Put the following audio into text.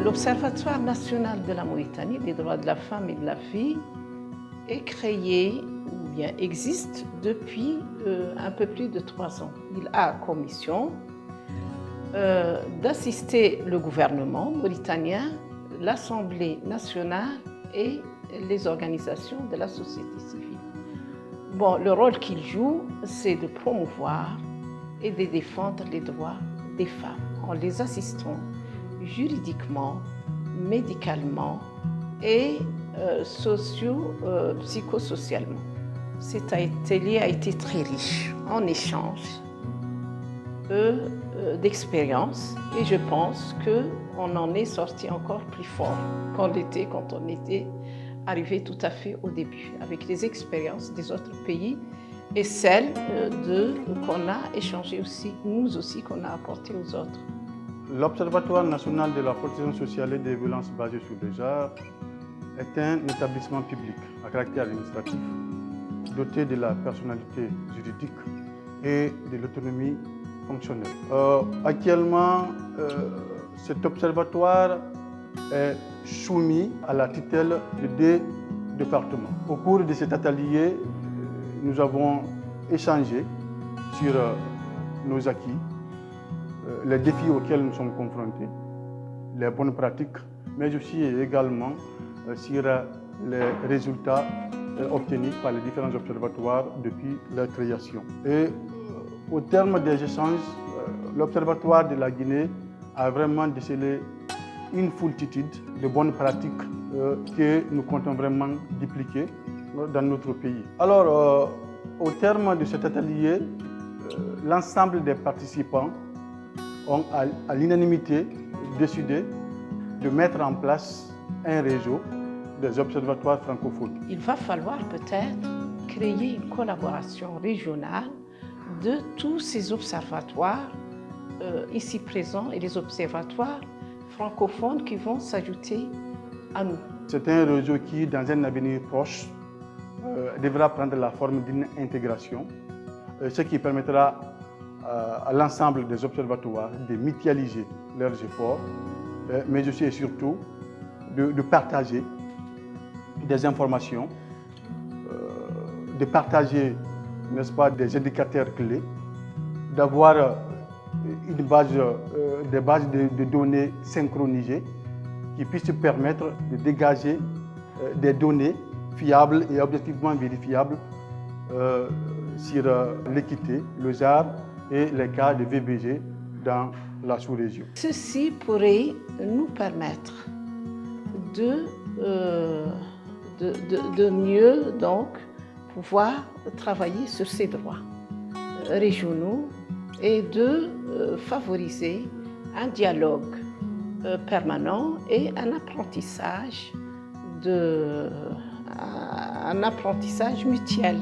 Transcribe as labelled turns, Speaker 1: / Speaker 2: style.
Speaker 1: L'Observatoire national de la Mauritanie des droits de la femme et de la fille est créé ou bien existe depuis un peu plus de 3 ans. Il a comme mission d'assister le gouvernement mauritanien, l'Assemblée nationale et les organisations de la société civile. Bon, le rôle qu'il joue, c'est de promouvoir et de défendre les droits des femmes en les assistant juridiquement, médicalement et psychosocialement. Cet atelier a été très riche en échanges d'expériences et je pense qu'on en est sorti encore plus fort qu'on l'était quand on était arrivé tout à fait au début, avec les expériences des autres pays et celles qu'on a échangées aussi, nous aussi, qu'on a apportées aux autres.
Speaker 2: L'Observatoire national de la protection sociale et des violences basées sur le genre est un établissement public à caractère administratif, doté de la personnalité juridique et de l'autonomie fonctionnelle. Actuellement, cet observatoire est soumis à la tutelle de 2 départements. Au cours de cet atelier, nous avons échangé sur nos acquis, les défis auxquels nous sommes confrontés, les bonnes pratiques, mais aussi également sur les résultats obtenus par les différents observatoires depuis leur création. Et au terme des échanges, l'Observatoire de la Guinée a vraiment décelé une foultitude de bonnes pratiques que nous comptons vraiment dupliquer dans notre pays. Alors, au terme de cet atelier, l'ensemble des participants ont à l'unanimité décidé de mettre en place un réseau des observatoires francophones.
Speaker 1: Il va falloir peut-être créer une collaboration régionale de tous ces observatoires ici présents et les observatoires francophones qui vont s'ajouter à nous.
Speaker 2: C'est un réseau qui, dans un avenir proche, devra prendre la forme d'une intégration, ce qui permettra à l'ensemble des observatoires de mutualiser leurs efforts, mais aussi et surtout de partager des informations, de partager, n'est-ce pas, des indicateurs clés, d'avoir des bases de données synchronisées qui puissent permettre de dégager des données fiables et objectivement vérifiables sur l'équité, le genre et les cas de VBG dans la sous-région.
Speaker 1: Ceci pourrait nous permettre de mieux donc pouvoir travailler sur ces droits régionaux et de favoriser un dialogue permanent et un apprentissage mutuel.